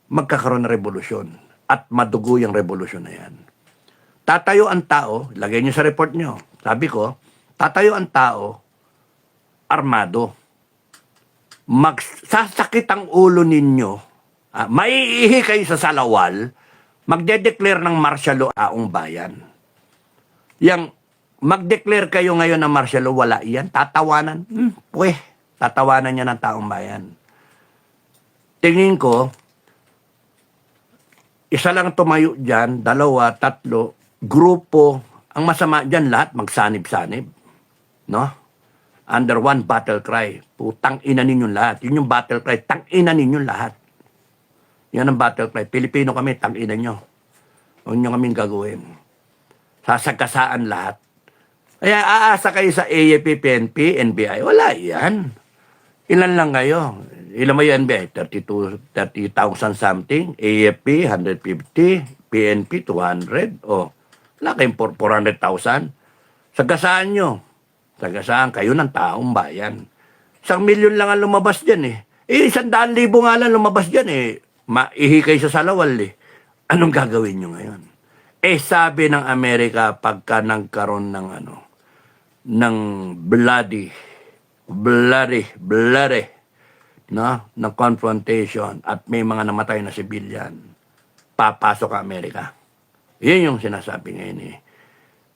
magkakaroon ng revolusyon at madugo yung revolusyon na yan. Tatayo ang tao, lagay nyo sa report nyo. Sabi ko, tatayo ang tao, armado. Magsasakit ang ulo ninyo, maiihi kayo sa salawal, magde-declare ng martial law aong bayan. Yang mag-declare kayo ngayon ng martial law, wala yan, tatawanan. Tatawanan niya ng taong bayan. Tingin ko, isa lang tumayo dyan, dalawa, tatlo, grupo, ang masama dyan lahat, magsanib-sanib. No? Under one battle cry. Putang ina ninyong lahat. Yun yung battle cry. Tang ina ninyong lahat. Yan ang battle cry. Pilipino kami, tang ina nyo. Huwag nyo kaming gagawin. Sasagkasaan lahat. Kaya aasa kayo sa AFP, PNP, NBI. Wala yan. Ilan lang kayo? Ilan mo yung NBI? 30,000 something. AFP, 150. PNP, 200. O, wala kayong 400,000. Sagasaan nyo. Sagasaan kayo ng taong bayan. 1,000,000 lang ang lumabas dyan eh. 100,000 nga lang lumabas dyan eh. Maihi kayo sa salawal eh. Anong gagawin nyo ngayon? Sabi ng Amerika pagka nagkaroon ng ng bloody, no? Ng confrontation at may mga namatay na civilian, papasok ang Amerika. Yun yung sinasabi ngayon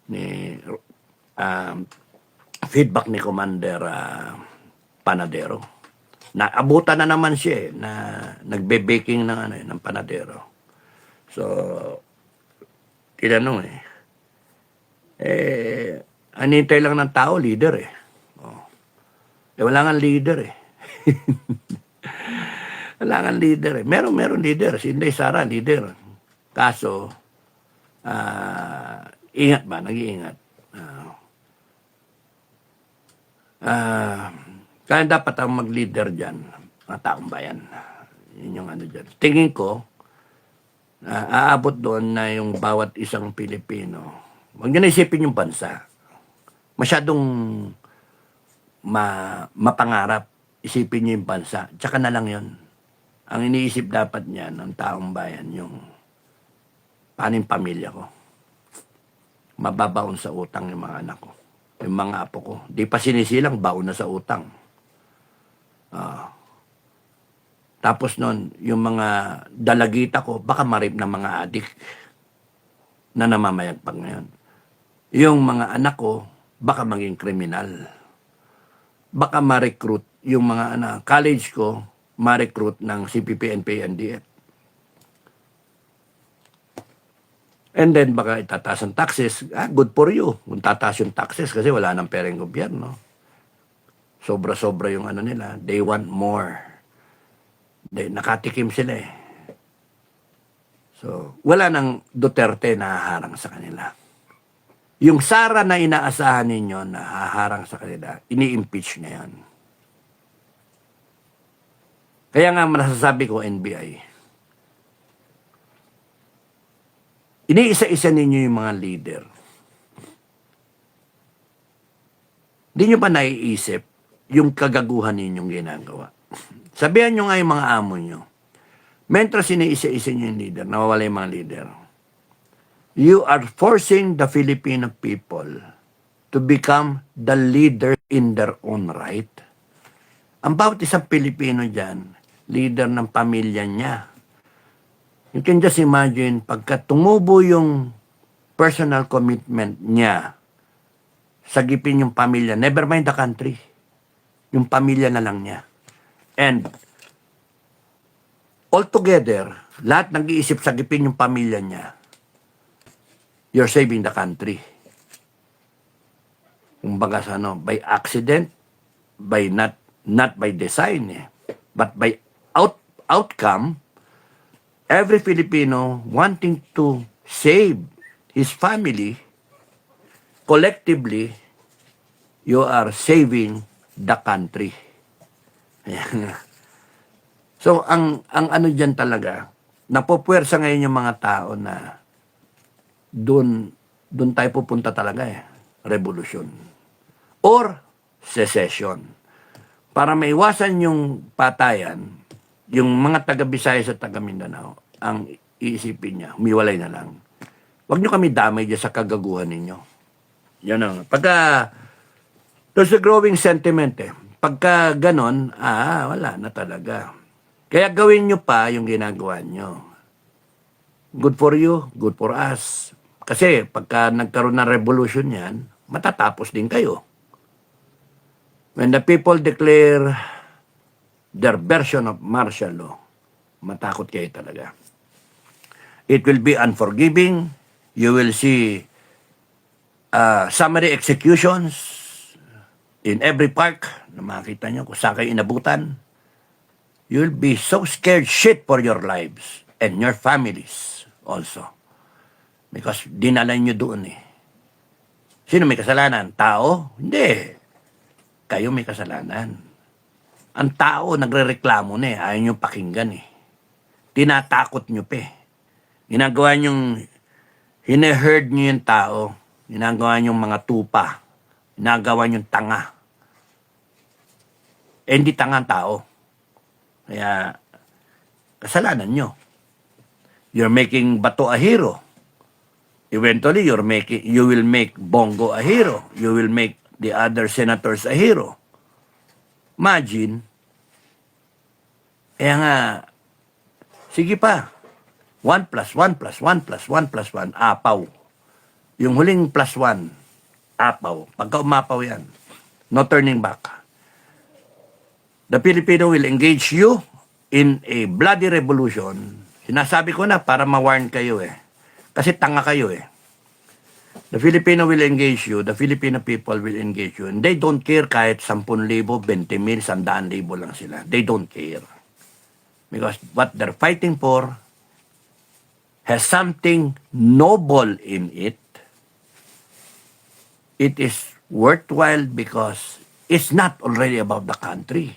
ni feedback ni Commander Panadero. Naabutan na naman siya na nagbe-baking ng Panadero. So, tinanong anintay lang ng tao, leader wala nga leader wala nga leader Meron leader. Si Inday Sara, leader. Kaso, ingat ba? Nag-iingat. Kaya dapat ang mag-leader dyan, mga taong bayan. Yun yung dyan. Tingin ko, aabot doon na yung bawat isang Pilipino. Huwag nyo na isipin yung bansa. Masyadong mapangarap. Isipin nyo yung bansa. Tsaka na lang yun. Ang iniisip dapat niya ng taong bayan, yung paano yung pamilya ko. Mababaon sa utang yung mga anak ko. Yung mga apo ko. Di pa sinisilang, baon na sa utang. Tapos nun, yung mga dalagita ko, baka marip na mga adik na namamayagpag ngayon. Yung mga anak ko, baka maging kriminal. Baka ma-recruit yung mga college ko, ma-recruit ng CPP, NPA, NDF. And then, baka itataas ang taxes. Good for you. Kung tataas yung taxes kasi wala nang pera yung gobyerno. Sobra-sobra yung nila. They want more. Nakatikim sila So, wala nang Duterte na haharang sa kanila. Yung Sara na inaasahan ninyo na haharang sa kanila, ini-impeach na yan. Kaya nga masasabi ko, NBI, iniisa-isa ninyo yung mga leader. Hindi nyo ba naiisip yung kagaguhan ninyong ginagawa? Sabihan nyo nga yung mga amo nyo. Mentras iniisa-isa nyo yung leader, nawawala yung mga leader. You are forcing the Filipino people to become the leader in their own right. Ang bawat isang Pilipino dyan, leader ng pamilya niya. You can just imagine, pagka tumubo yung personal commitment niya, sagipin yung pamilya, never mind the country, yung pamilya na lang niya. And altogether, lahat nag-iisip sagipin yung pamilya niya, you're saving the country. Kumbaga sa by accident, by not by design, but by outcome, every Filipino wanting to save his family, collectively, you are saving the country. Ayan. So, ang dyan talaga, napopwersa ngayon yung mga tao na doon tayo pupunta talaga revolution. Or secession. Para maiwasan yung patayan, yung mga taga Visayas at taga Mindanao, ang iisipin niya, humiwalay na lang. Huwag niyo kami damay dyan sa kagaguhan ninyo. Yan ang, pagka, there's a growing sentiment eh. Pagka ganon, wala na talaga. Kaya gawin nyo pa yung ginagawa nyo. Good for you, good for us. Kasi pagka nagkaroon ng revolution yan, matatapos din kayo. When the people declare their version of martial law, matakot kayo talaga. It will be unforgiving. You will see summary executions in every park na makikita nyo kung saan kayo inabutan. You'll be so scared shit for your lives and your families also. Because dinala nyo doon eh. Sino may kasalanan? Tao? Hindi. Kayo may kasalanan. Ang tao nagrereklamo na eh. Ayaw nyo pakinggan eh. Tinatakot nyo pa eh. Ginagawa nyong, hine-herd nyo yung tao. Ginagawa nyong mga tupa. Ginagawa nyong tanga. Eh, hindi tanga ang tao. Kaya, kasalanan nyo. You're making Bato a hero. Eventually, you will make Bongo a hero. You will make the other senators a hero. Imagine, kaya nga, sige pa, 1 plus 1 plus 1 plus 1 plus 1, apaw. Yung huling plus 1, apaw. Pagka umapaw yan, no turning back. The Filipino will engage you in a bloody revolution. Sinasabi ko na para ma-warn kayo eh. Kasi tanga kayo eh. The Filipino will engage you, the Filipino people will engage you, and they don't care kahit 10,000, 20,000, 100,000 lang sila. They don't care. Because what they're fighting for has something noble in it. It is worthwhile because it's not already about the country.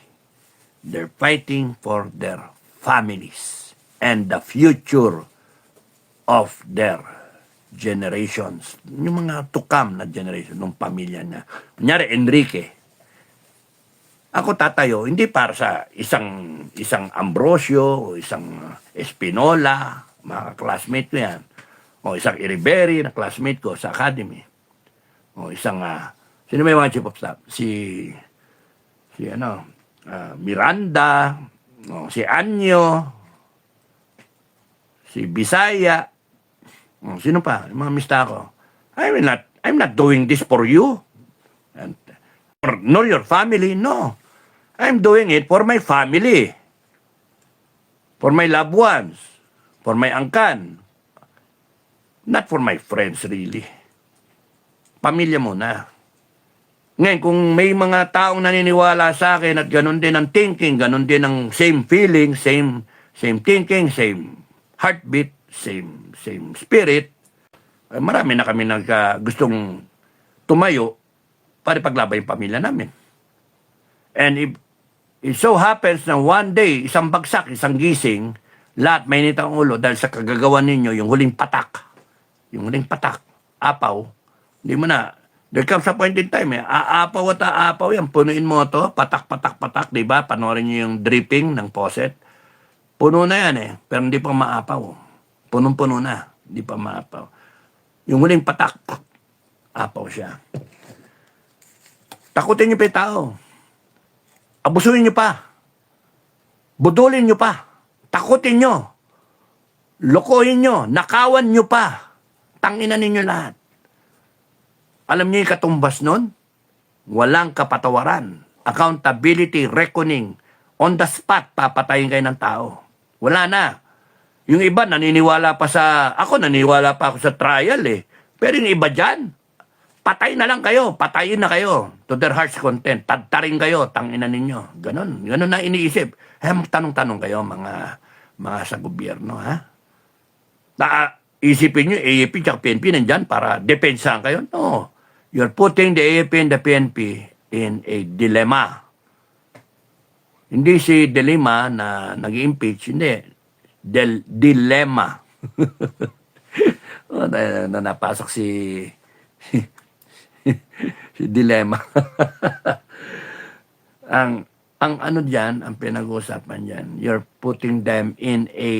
They're fighting for their families and the future of their generations. Yung mga to come na generation, ng pamilya niya. Kunyari, Enrique. Ako tatayo, hindi para sa isang Ambrosio, o isang Espinola, mga classmate ko yan. O isang Iriberi na classmate ko sa academy. O isang, sino may mga chief of staff? Si Miranda, o si Anyo, si Bisaya, sino pa? Yung mga mista ko. I'm not doing this for you. Nor your family. No. I'm doing it for my family. For my loved ones. For my angkan. Not for my friends, really. Pamilya muna. Ngayon, kung may mga taong naniniwala sa akin at ganun din ang thinking, ganun din ang same feeling, same thinking, same heartbeat, same spirit, marami na kami gustong tumayo para paglabay yung pamilya namin. And if it so happens na one day, isang bagsak, isang gising, lahat may nitang ulo dahil sa kagagawan ninyo, yung huling patak, apaw, hindi mo na, there comes a point in time, aapaw at aapaw yan, punuin mo to, patak, di ba? Panoorin nyo yung dripping ng faucet. Puno na yan eh, pero hindi pa maapaw. Punong-puno na, hindi pa maapaw. Yung huling patak, apaw siya. Takutin nyo pa yung tao. Abusuin nyo pa. Budulin nyo pa. Takutin nyo. Lokohin nyo. Nakawan nyo pa. Tanginan ninyo lahat. Alam niyo yung katumbas nun? Walang kapatawaran. Accountability, reckoning. On the spot, papatayin kayo ng tao. Wala na. Yung iba, naniniwala pa ako sa trial eh. Pero yung iba dyan, patay na lang kayo, patayin na kayo. To their heart's content. Tadtarin kayo, tanginan ninyo. Ganon na iniisip. Magtanong-tanong kayo, mga sa gobyerno, ha? Isipin nyo, AAP at PNP nandyan para depensahan kayo. No. You're putting the AAP and the PNP in a dilemma. Hindi si Dilema na nag-impeach, hindi. Dilemma. na napasok si Dilema. Ang ano dyan, ang pinag-uusapan dyan, you're putting them in a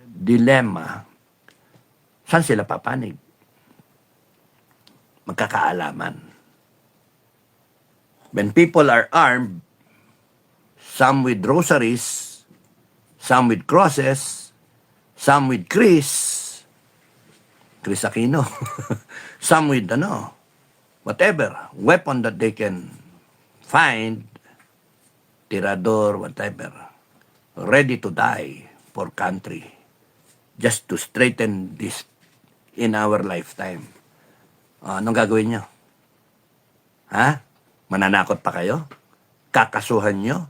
dilemma. Saan sila papanig? Magkakaalaman. When people are armed, some with rosaries, some with crosses, some with Chris Aquino, some with whatever, weapon that they can find, tirador, whatever, ready to die for country, just to straighten this in our lifetime. Anong gagawin nyo? Ha? Mananakot pa kayo? Kakasuhan nyo?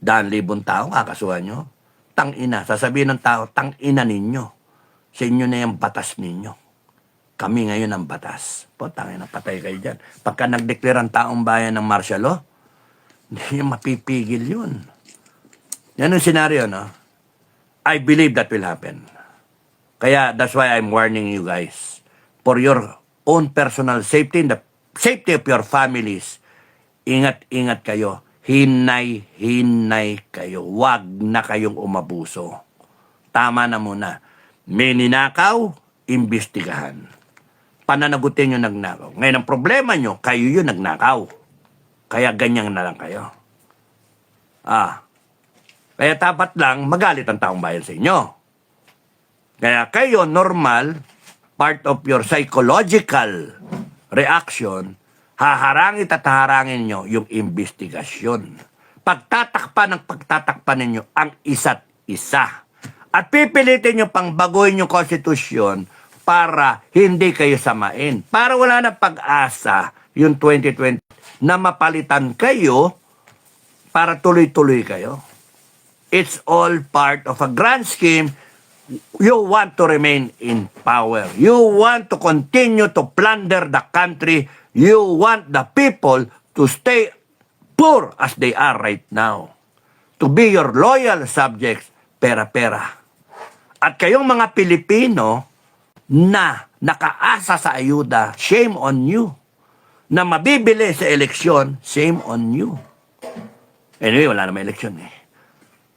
10,000 tao kakasuhan nyo? Tang-ina. Sasabihin ng tao, tang-ina ninyo. Sa inyo na yung batas ninyo. Kami ngayon ang batas. Po, tangina, patay kayo dyan. Pagka nag-declare ang taong bayan ng martial law, hindi nyo mapipigil yun. Yan ang senaryo, no? I believe that will happen. Kaya, that's why I'm warning you guys. For your own personal safety and the safety of your families, ingat-ingat kayo. Hinay-hinay kayo. Huwag na kayong umabuso. Tama na muna. May ninakaw, imbestigahan. Pananagutin yung nagnakaw. Ngayon, ang problema nyo, kayo yung nagnakaw. Kaya ganyan na lang kayo. Kaya dapat lang magalit ang taong bayan sa inyo. Kaya kayo, normal, part of your psychological reaction, haharangin at haharangin nyo yung investigasyon. Pagtatakpan ninyo ang isa't isa. At pipilitin nyo pang baguhin yung konstitusyon para hindi kayo samain. Para wala na pag-asa yung 2020 na mapalitan kayo para tuloy-tuloy kayo. It's all part of a grand scheme. You want to remain in power. You want to continue to plunder the country. You want the people to stay poor as they are right now. To be your loyal subjects, pera-pera. At kayong mga Pilipino na nakaasa sa ayuda, shame on you. Na mabibili sa eleksyon, shame on you. Anyway, wala naman eleksyon eh.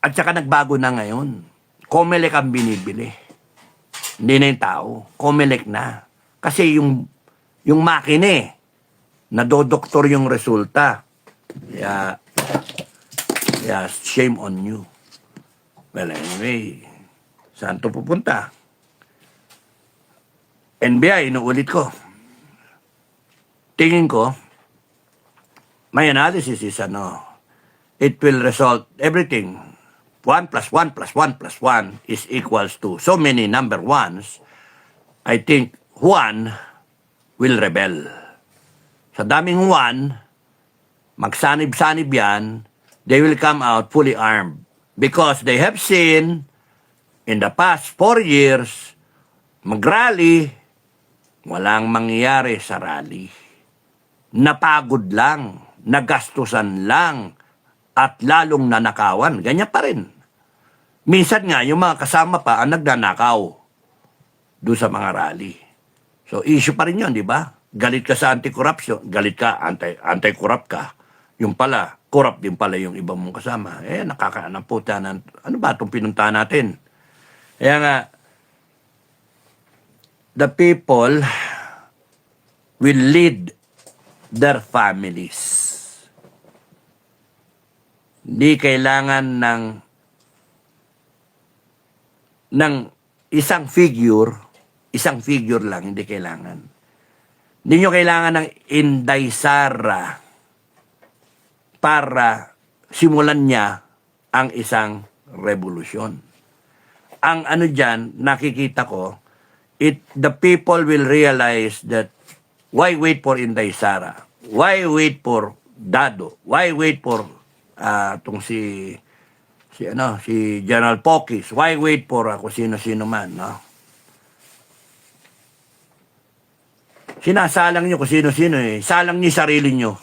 At saka nagbago na ngayon. Comelec ang binibili. Hindi na yung tao. Comelec na. Kasi yung makine, nadodoktor yung resulta. Yeah, shame on you. Well, anyway, saan to pupunta? NBI, inuulit ko. Tingin ko, my analysis is it will result everything. 1 plus 1 plus 1 plus 1 is equals to so many number ones. I think 1 will rebel. Sa daming 1, magsanib-sanib yan, they will come out fully armed. Because they have seen in the past 4 years, mag-rally, walang mangyayari sa rally. Napagod lang, nagastusan lang, at lalong nanakawan. Ganyan pa rin. Minsan nga, yung mga kasama pa ang nagnanakaw doon sa mga rally. So, issue pa rin yun, di ba? Galit ka sa anti-corruption, galit ka, anti-corrupt ka. Yung pala, corrupt din pala yung ibang mong kasama. Nakakaanaputa na, ano ba itong pinunta natin? Kaya nga, the people will lead their families. Hindi kailangan ng isang figure lang, hindi kailangan. Hindi nyo kailangan ng Inday Sara para simulan niya ang isang revolusyon. Ang dyan, nakikita ko, the people will realize that why wait for Inday Sara? Why wait for Dado? Why wait for si General Pokis? Why wait for kung sino-sino man, no? Sinasalang nyo kung sino-sino eh. Salang nyo sarili nyo.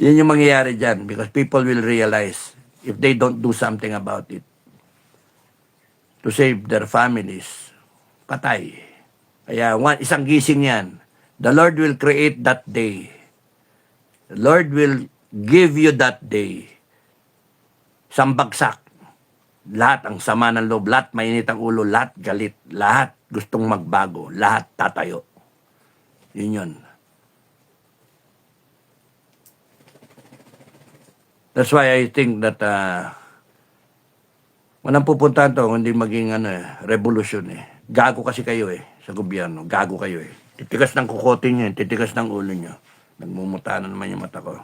Yun yung mangyayari dyan because people will realize if they don't do something about it to save their families, patay. Kaya isang gising yan. The Lord will create that day. The Lord will give you that day. Sambagsak. Lahat ang sama ng loob, lahat mainit ang ulo, lahat galit, lahat gustong magbago, lahat tatayo. Yun yun. That's why I think that walang pupuntahan to, hindi maging revolution eh. Gago kasi kayo eh, sa gobyerno. Gago kayo eh. Titigas ng kukote nyo, titigas ng ulo nyo. Nagmumuta na naman yung mata ko.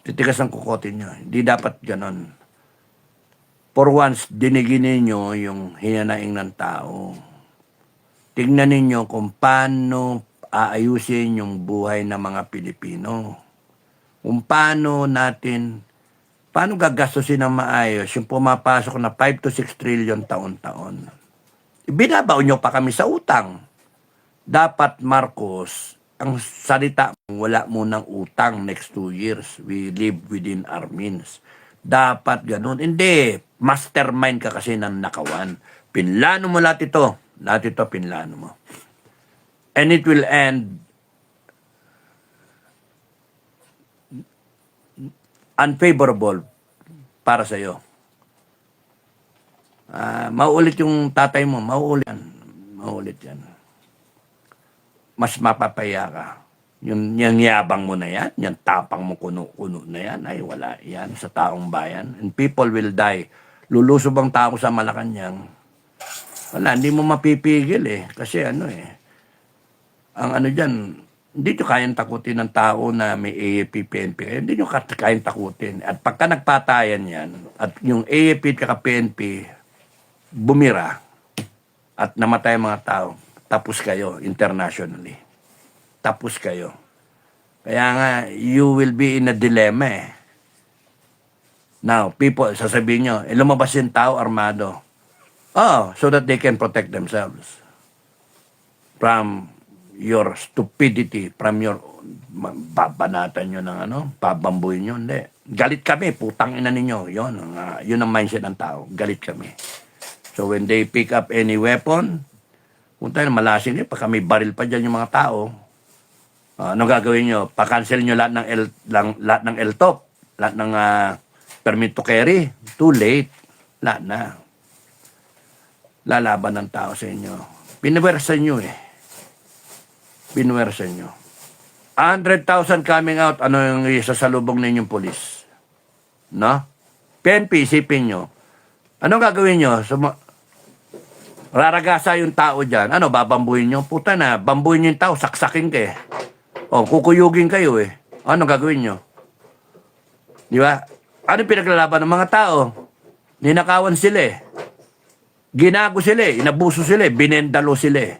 Titigas ng kukote nyo. Hindi dapat ganon. For once, dinigin ninyo yung hinanaing ng tao. Tignan ninyo kung paano aayusin yung buhay ng mga Pilipino. Kung paano gagastusin ng maayos yung pumapasok na 5 to 6 trillion taon-taon. Ibinabaw nyo pa kami sa utang. Dapat, Marcos, ang salita, wala munang utang next 2 years. We live within our means. Dapat ganun. Hindi. Mastermind ka kasi ng nakawan. Pinlano mo lahat ito. Lahat ito, pinlano mo. And it will end unfavorable para sa iyo. Mauulit yung tatay mo. Mauulit yan. Mauulit yan. Mas mapapaya ka. Yung yabang mo na yan, yung tapang mo kuno-kuno na yan, ay wala yan sa taong bayan. And people will die. Lulusob ang tao sa Malacanang. Wala, hindi mo mapipigil eh. Kasi ang dyan, hindi nyo kayang takutin ng tao na may AAP, PNP. Hindi nyo kayang takutin. At pagka nagpatayan yan, at yung AAP at PNP bumira at namatay mga tao, tapos kayo internationally. Tapos kayo. Kaya nga, you will be in a dilemma eh. Now, people, sasabihin nyo, lumabas yung tao armado. Oh, so that they can protect themselves from your stupidity, from your babanatan nyo ng babambuhin nyo. Hindi. Galit kami, putang ina ninyo. Yun ang mindset ng tao. Galit kami. So when they pick up any weapon, kung tayo malasing pa kami baril pa dyan yung mga tao, anong gagawin nyo? Pa-cancel nyo lahat ng LTOP, lahat ng permit to carry. Too late. Lahat na. Lalaban ng tao sa inyo. Pinuwersa nyo eh. Pinuwersa nyo. 100,000 coming out, ano yung isasalubong ninyong polis? No? PNP, isipin nyo. Anong gagawin nyo? Raragasa yung tao dyan. Ano, babambuhin nyo? Puta na, bambuhin nyo yung tao, saksakin ka eh. O, kukuyugin kayo eh. Anong gagawin nyo? Di ba? Ano pinaglalaban ng mga tao? Ninakawan sila eh. Ginago sila eh. Inabuso sila eh. Binendalo sila eh.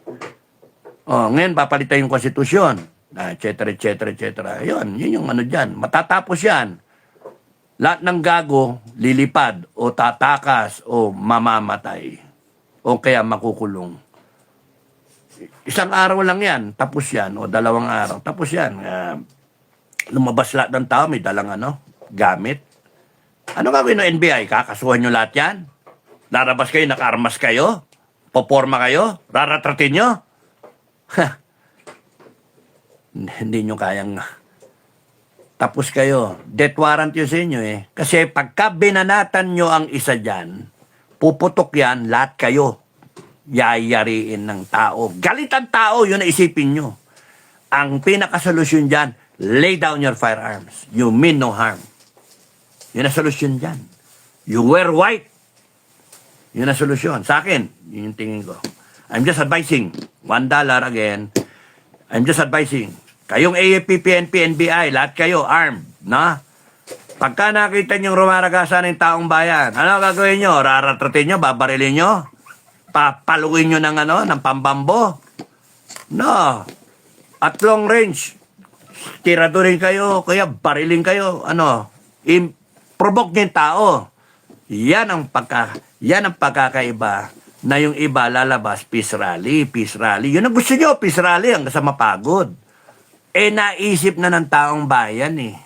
O, ngayon papalitan yung konstitusyon. Et cetera, et cetera, et cetera. Yun yung dyan. Matatapos yan. Lahat ng gago, lilipad o tatakas o mamamatay. O kaya makukulong. Isang araw lang yan, tapos yan. O 2 araw, tapos yan. Lumabas lahat ng tao, may dalang gamit. Ano gagawin ng NBI? Kakasuhan nyo lahat yan? Larabas kayo, naka-armas kayo? Poporma kayo? Raratratin nyo? Hindi nyo kayang... Tapos kayo. Death warrant yun sa inyo eh. Kasi pagka binanatan nyo ang isa dyan, puputok yan, lahat kayo. Yayariin ng tao. Galit ang tao, yun na isipin nyo. Ang pinakasolusyon dyan, lay down your firearms. You mean no harm. Yun na solusyon dyan. You wear white. Yun na solusyon. Sa akin, yun yung tingin ko. I'm just advising. $1 again. I'm just advising. Kayong AFP, PNP, NBI, lahat kayo armed, na? Pagka nakita niyong rumaragasan ng taong bayan, ano gagawin nyo? Raratratin nyo? Babarilin nyo? Papaluin nyo ng pambambo? No. At long range, tiradurin kayo, kaya barilin kayo, provoke nyo yung tao. Yan ang pagkakaiba na yung iba lalabas, peace rally. Yun ang gusto nyo, peace rally, hanggang sa mapagod. Naisip na ng taong bayan eh.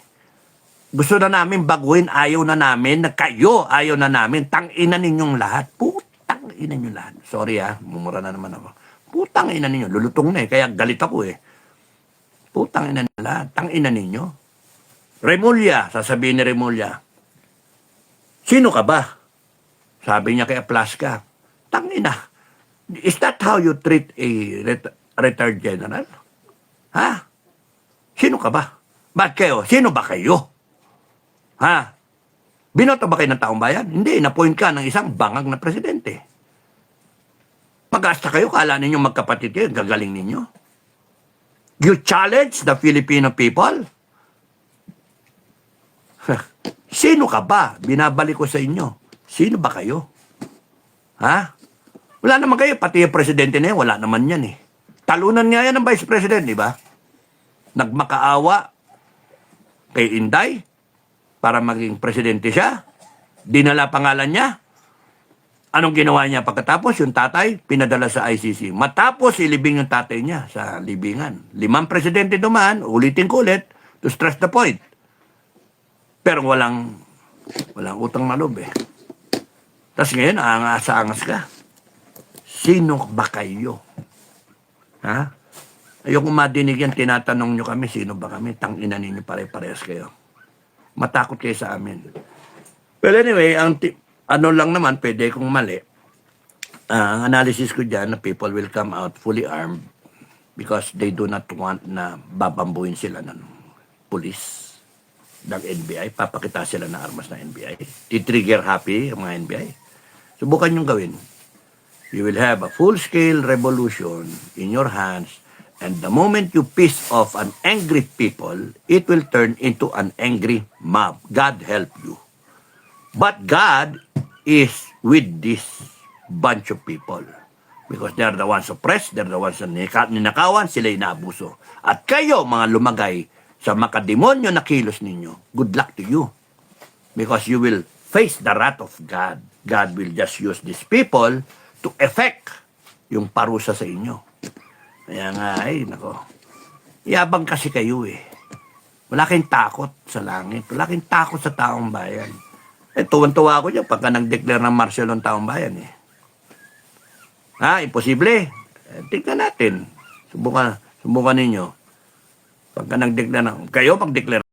Gusto na namin baguhin, ayaw na namin, kayo, ayaw na namin, tang-ina ninyong lahat. Putang ina nyo lahat. Sorry mumura na naman ako. Putang ina ninyo, lulutong na eh, kaya galit ako eh. Putang ina nyo lahat, tang-ina ninyo. Remulla, sasabihin ni Remulla, sino ka ba? Sabi niya kay Aplaska, tangina, is that how you treat a retired general? Ha? Sino ka ba? Ba't kayo? Sino ba kayo? Ha? Binoto ba kayo ng taong bayan? Hindi, na-point ka ng isang bangag na presidente. Pag-asta kayo, kala ninyo magkapatid kayo, gagaling ninyo. You challenge the Filipino people? Sino ka ba? Binabalik ko sa inyo. Sino ba kayo? Ha? Wala naman kayo, pati yung presidente na yan, wala naman yan eh. Talunan nga yan ng vice president, di ba? Nagmakaawa kay Inday para maging presidente siya. Dinala pangalan niya. Anong ginawa niya pagkatapos? Yung tatay, pinadala sa ICC. Matapos ilibing yung tatay niya sa libingan. 5 presidente dumaan, ulitin ko ulit, to stress the point. Pero walang utang na loob eh. Tapos ngayon, aangas-aangas ka. Sino ba kayo? Ha? Ayoko madinig yan, tinatanong nyo kami, sino ba kami? Tangina ninyo, pare-parehas kayo. Matakot kayo sa amin. Well, anyway, ano lang naman, pwede kong mali. Ang analysis ko dyan, na people will come out fully armed because they do not want na babambuin sila ng police, ng NBI. Papakita sila ng armas ng NBI. I-trigger happy ang mga NBI. Subukan nyo gawin. You will have a full-scale revolution in your hands, and the moment you piss off an angry people, it will turn into an angry mob. God help you. But God is with this bunch of people. Because they're the ones oppressed, they're the ones na ninakawan, sila inaabuso. At kayo, mga lumagay sa makademonyo na kilos ninyo, good luck to you. Because you will face the wrath of God. God will just use these people to effect yung parusa sa inyo. Kaya nga, ay, nako. Yabang kasi kayo eh. Wala kayong takot sa langit. Wala kayong takot sa taong bayan. Eh, tuwan-tuwa ako dyan pagka nag-declare ng martial ng taong bayan eh. Ha? Imposible. Eh, tignan natin. Subukan ninyo. Pagka nag-declare ng... Kayo, pag-declare